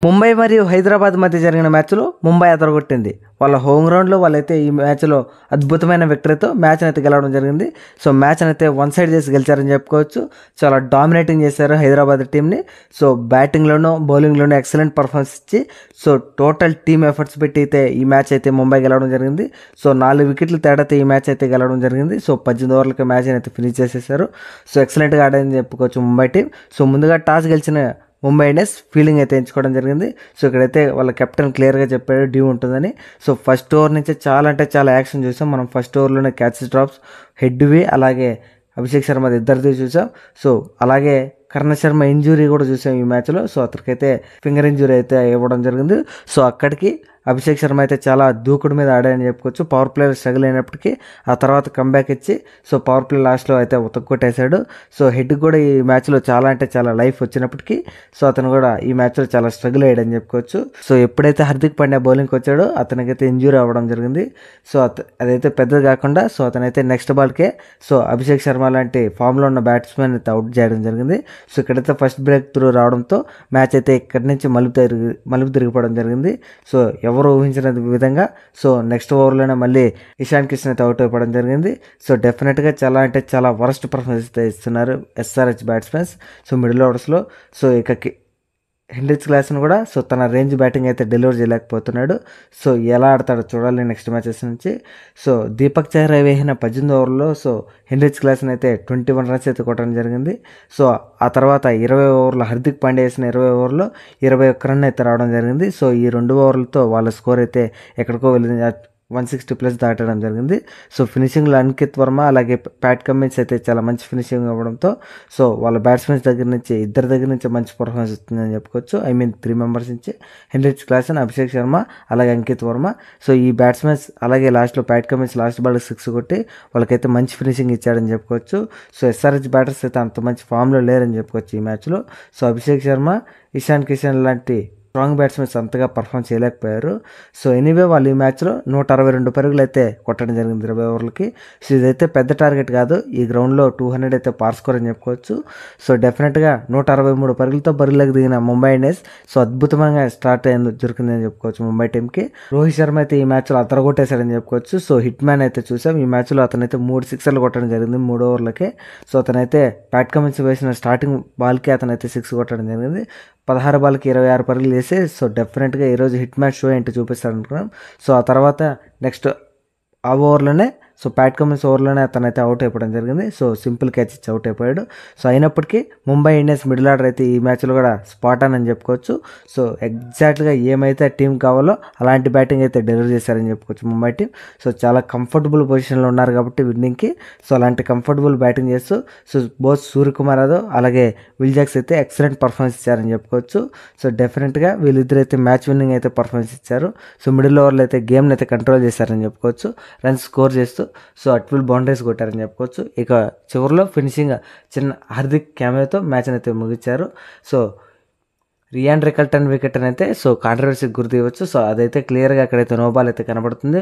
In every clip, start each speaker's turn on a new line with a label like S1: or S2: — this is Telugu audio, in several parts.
S1: ముంబై మరియు హైదరాబాద్ మధ్య జరిగిన మ్యాచ్లో ముంబై అదరగొట్టింది. వాళ్ళ హోమ్ గ్రౌండ్లో వాళ్ళైతే ఈ మ్యాచ్లో అద్భుతమైన విక్టరీతో మ్యాచ్ అయితే గెలవడం జరిగింది. సో మ్యాచ్ అయితే వన్ సైడ్ చేసి గెలిచారని చెప్పుకోవచ్చు. చాలా డామినేటింగ్ చేశారు హైదరాబాద్ టీంని. సో బ్యాటింగ్లోనూ బౌలింగ్లోనూ ఎక్సలెంట్ పర్ఫార్మెన్స్ ఇచ్చి సో టోటల్ టీమ్ ఎఫర్ట్స్ పెట్టి అయితే ఈ మ్యాచ్ అయితే ముంబై గెలవడం జరిగింది. సో 4 వికెట్లు తేడాతో ఈ మ్యాచ్ అయితే గెలవడం జరిగింది. సో 18 ఓవర్లకి మ్యాచ్ అయితే ఫినిష్ చేసేసారు. సో ఎక్సలెంట్గా ఆడని చెప్పుకోవచ్చు ముంబై టీం. సో ముందుగా టాస్ గెలిచిన ముంబై ఇండియన్స్ ఫీల్డింగ్ అయితే ఎంచుకోవడం జరిగింది. సో ఇక్కడైతే వాళ్ళ కెప్టెన్ క్లియర్గా చెప్పాడు డ్యూ ఉంటుందని. సో ఫస్ట్ ఓవర్ నుంచే చాలా అంటే చాలా యాక్షన్ చూసాం మనం. ఫస్ట్ ఓవర్లోనే క్యాచెస్ డ్రాప్స్, హెడ్వి, అలాగే అభిషేక్ శర్మ ఇద్దరిది చూసాం. సో అలాగే కర్ణ శర్మ ఇంజురీ కూడా చూసాం ఈ మ్యాచ్లో. సో అతనికైతే ఫింగర్ ఇంజురీ అయితే ఇవ్వడం జరిగింది. సో అక్కడికి అభిషేక్ శర్మ అయితే చాలా దూకుడు మీద ఆడాయని చెప్పుకోవచ్చు. పవర్ ప్లే స్ట్రగుల్ అయినప్పటికీ ఆ తర్వాత కంబ్యాక్ ఇచ్చి సో పవర్ ప్లే లాస్ట్లో అయితే ఉతక్కొట్టేశాడు. సో హెడ్ కూడా ఈ మ్యాచ్లో చాలా అంటే చాలా లైఫ్ వచ్చినప్పటికీ సో అతను కూడా ఈ మ్యాచ్లో చాలా స్ట్రగుల్ అయ్యాడని చెప్పుకోవచ్చు. సో ఎప్పుడైతే హార్దిక్ పాండ్యా బౌలింగ్కి వచ్చాడో అతనికైతే ఇంజూరీ అవ్వడం జరిగింది. సో అదైతే పెద్దది కాకుండా సో అతనైతే నెక్స్ట్ బాల్కే సో అభిషేక్ శర్మ లాంటి ఫామ్లో ఉన్న బ్యాట్స్మెన్ అయితే అవుట్ చేయడం జరిగింది. సో ఇక్కడైతే ఫస్ట్ బ్రేక్ త్రూ రావడంతో మ్యాచ్ అయితే ఇక్కడి నుంచి మలుపు తిరిగిపోవడం జరిగింది. సో ఎవరు ఊహించిన విధంగా సో నెక్స్ట్ ఓవర్లోనే మళ్ళీ ఇషాన్ కిషన్ అయితే అవుట్ అయిపోవడం జరిగింది. సో డెఫినెట్గా చాలా అంటే చాలా వరస్ట్ పర్ఫార్మెన్స్ అయితే ఇస్తున్నారు ఎస్ఆర్హెచ్ బ్యాట్స్మెన్స్. సో మిడిల్ ఓవర్స్లో సో ఇక హెన్రిచ్ క్లాసన్ కూడా సో తన రేంజ్ బ్యాటింగ్ అయితే డెలివర్ చేయలేకపోతున్నాడు. సో ఎలా ఆడతాడో చూడాలి నెక్స్ట్ మ్యాచెస్ నుంచి. సో దీపక్ చహర్ వేసిన 18 ఓవర్లో సో హెన్రిచ్ క్లాసన్ అయితే 21 రన్స్ అయితే కొట్టడం జరిగింది. సో ఆ తర్వాత 20 ఓవర్లో హార్దిక్ పాండ్యా వేసిన 20 ఓవర్లో 21 రన్ అయితే రావడం జరిగింది. సో ఈ 2 ఓవర్లతో వాళ్ళ స్కోర్ అయితే ఎక్కడికో వెళ్ళింది, 160+ దాటడం జరిగింది. సో ఫినిషింగ్లో అంకిత్ వర్మ అలాగే ప్యాట్ కమిన్స్ అయితే చాలా మంచి ఫినిషింగ్ అవ్వడంతో సో వాళ్ళ బ్యాట్స్మెన్స్ ఇద్దరి దగ్గర నుంచి మంచి పర్ఫార్మెన్స్ వస్తుందని చెప్పుకోవచ్చు. 3 మెంబర్స్ నుంచి హెన్రిచ్ క్లాసన్, అభిషేక్ శర్మ అలాగే అంకిత్ వర్మ. సో ఈ బ్యాట్స్మెన్స్ అలాగే లాస్ట్లో ప్యాట్ కమిన్స్ లాస్ట్ బాల్ 6 కొట్టి వాళ్ళకైతే మంచి ఫినిషింగ్ ఇచ్చాడని చెప్పుకోవచ్చు. సో ఎస్ఆర్హెచ్ బ్యాటర్స్ అయితే అంత మంచి ఫామ్లో లేరని చెప్పుకోవచ్చు ఈ మ్యాచ్లో. సో అభిషేక్ శర్మ, ఇషాన్ కిషన్ లాంటి స్ట్రాంగ్ బ్యాట్స్మెన్స్ అంతగా పర్ఫామ్ చేయలేకపోయారు. సో ఎనీవే వాళ్ళు ఈ మ్యాచ్లో 162 పరుగులు అయితే కొట్టడం జరిగింది 20 ఓవర్లకి. సో ఇదైతే పెద్ద టార్గెట్ కాదు. ఈ గ్రౌండ్లో 200 అయితే పార్ స్కోర్ అని చెప్పుకోవచ్చు. సో డెఫినెట్గా 163 పరుగులతో బరిలోకి దిగిన ముంబై ఇండియన్స్ సో అద్భుతంగా స్టార్ట్ దొరికిందని చెప్పుకోవచ్చు ముంబై టీంకి. రోహిత్ శర్మ అయితే ఈ మ్యాచ్లో అదరగొట్టేశాడని చెప్పుకోవచ్చు. సో హిట్ మ్యాన్ అయితే చూసాం ఈ మ్యాచ్లో. అతనైతే 3 సిక్సర్లు కొట్టడం జరిగింది 3 ఓవర్లకి. సో అతనైతే ప్యాట్ కమిన్స్ వేసిన స్టార్టింగ్ బాల్కి అతనైతే 6 కొట్టడం జరిగింది. 16 బాల్కి 26 పరుగులు వేసి సో డెఫినెట్గా ఈరోజు హిట్ మ్యాచ్ షో ఏంటో చూపిస్తాడు అనుకున్నాం. సో ఆ తర్వాత నెక్స్ట్ ఆ ఓవర్లోనే సో ప్యాట్ కమిన్స్ ఓవర్లోనే అతనైతే అవుట్ అయిపోవడం జరిగింది. సో సింపుల్ క్యాచ్ ఇచ్చి అవుట్ అయిపోయాడు. సో అయినప్పటికీ ముంబై ఇండియన్స్ మిడిల్ ఆర్డర్ అయితే ఈ మ్యాచ్లో కూడా స్పాట్ అని చెప్పుకోవచ్చు. సో ఎగ్జాక్ట్గా ఏమైతే టీం కావాలో అలాంటి బ్యాటింగ్ అయితే డెలివర్ చేశారని చెప్పుకోవచ్చు ముంబై టీం. సో చాలా కంఫర్టబుల్ పొజిషన్లో ఉన్నారు కాబట్టి విన్నింగ్కి. సో అలాంటి కంఫర్టబుల్ బ్యాటింగ్ చేస్తూ సో బోత్ సూర్యకుమార్ యాదవ్ అలాగే విల్ జాక్స్ అయితే ఎక్సలెంట్ పర్ఫార్మెన్స్ ఇచ్చారని చెప్పుకోవచ్చు. సో డెఫినెట్గా వీళ్ళిద్దరు అయితే మ్యాచ్ విన్నింగ్ అయితే పర్ఫార్మెన్స్ ఇచ్చారు. సో మిడిల్ ఓవర్లో అయితే గేమ్ని అయితే కంట్రోల్ చేశారని చెప్పుకోవచ్చు. రన్స్ స్కోర్ చేస్తూ సో అట్విల్ బౌండరీస్ కొట్టారని చెప్పుకోవచ్చు. ఇక చివరిలో ఫినిషింగ్ చిన్న హార్దిక్ క్యామెరాతో మ్యాచ్ అయితే ముగించారు. సో రియాన్ రికల్టన్ వికెట్ అని అయితే సో కాంట్రవర్సీకి గురి తీయవచ్చు. సో అదైతే క్లియర్గా అక్కడైతే నో బాల్ అయితే కనబడుతుంది.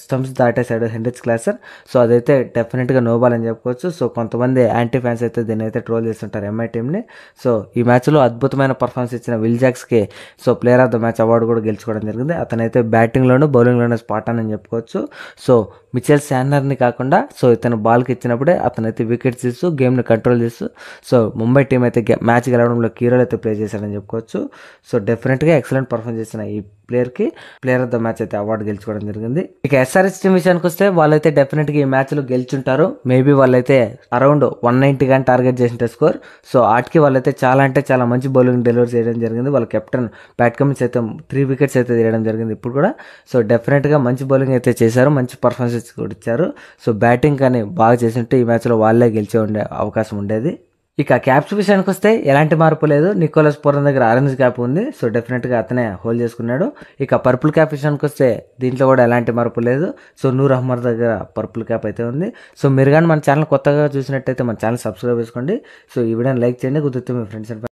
S1: స్టంప్స్ దాటేశాడు హెన్రిచ్ క్లాసన్. సో అదైతే డెఫినెట్గా నో బాల్ అని చెప్పుకోవచ్చు. సో కొంతమంది యాంటీ ఫ్యాన్స్ అయితే దీన్ని అయితే ట్రోల్ చేస్తుంటారు ఎంఐ టీంని. సో ఈ మ్యాచ్లో అద్భుతమైన పర్ఫార్మెన్స్ ఇచ్చిన విల్ జాక్స్కి so player of the match award కూడా గెలుచుకోవడం జరిగింది. అతనైతే బ్యాటింగ్లోనూ బౌలింగ్లోనూ స్పాట్ అని చెప్పుకోవచ్చు. సో మిచెల్ శాంట్నర్ని కాకుండా సో ఇతను బాల్కి ఇచ్చినప్పుడే అతనైతే వికెట్స్ ఇస్తూ గేమ్ని కంట్రోల్ చేస్తూ సో ముంబై టీం అయితే మ్యాచ్ గెలవడంలో కీ రోల్ అయితే ప్లే చేశారని చెప్పుకోవచ్చు. సో డెఫినెట్గా ఎక్సలెంట్ పర్ఫార్మెన్స్ చేసిన ఈ ప్లేయర్కి ప్లేయర్ ఆఫ్ ద మ్యాచ్ అయితే అవార్డు గెలుచుకోవడం జరిగింది. ఇక ఎస్ఆర్హెచ్ టీం విషయానికి వస్తే వాళ్ళైతే డెఫినెట్గా ఈ మ్యాచ్లో గెలుచుంటారు. మేబీ వాళ్ళైతే అరౌండ్ 190 కానీ టార్గెట్ చేసిన స్కోర్. సో ఆటకి వాళ్ళైతే చాలా అంటే చాలా మంచి బౌలింగ్ డెలివర్ చేయడం జరిగింది. వాళ్ళ కెప్టెన్ ప్యాట్ కమిన్స్ అయితే 3 వికెట్స్ అయితే తీయడం జరిగింది ఇప్పుడు కూడా. సో డెఫినెట్గా మంచి బౌలింగ్ అయితే చేశారు, మంచి పర్ఫార్మెన్స్ కూడా ఇచ్చారు. సో బ్యాటింగ్ కానీ బాగా చేసింటే ఈ మ్యాచ్లో వాళ్ళే గెలిచే అవకాశం ఉండేది. ఇక క్యాప్స్ విషయానికి వస్తే ఎలాంటి మార్పు లేదు. నికోలస్ పూరన్ దగ్గర ఆరెంజ్ క్యాప్ ఉంది. సో డెఫినెట్గా అతనే హోల్డ్ చేసుకున్నాడు. ఇక పర్పుల్ క్యాప్ విషయానికి వస్తే దీంట్లో కూడా ఎలాంటి మార్పు లేదు. సో నూర్ అహ్మద్ దగ్గర పర్పుల్ క్యాప్ అయితే ఉంది. సో మీరు కానీ మన ఛానల్ కొత్తగా చూసినట్టయితే మన ఛానల్ సబ్స్క్రైబ్ చేసుకోండి. సో ఈ వీడియోని లైక్ చేయండి, కుదిరితే మీ ఫ్రెండ్స్ అండ్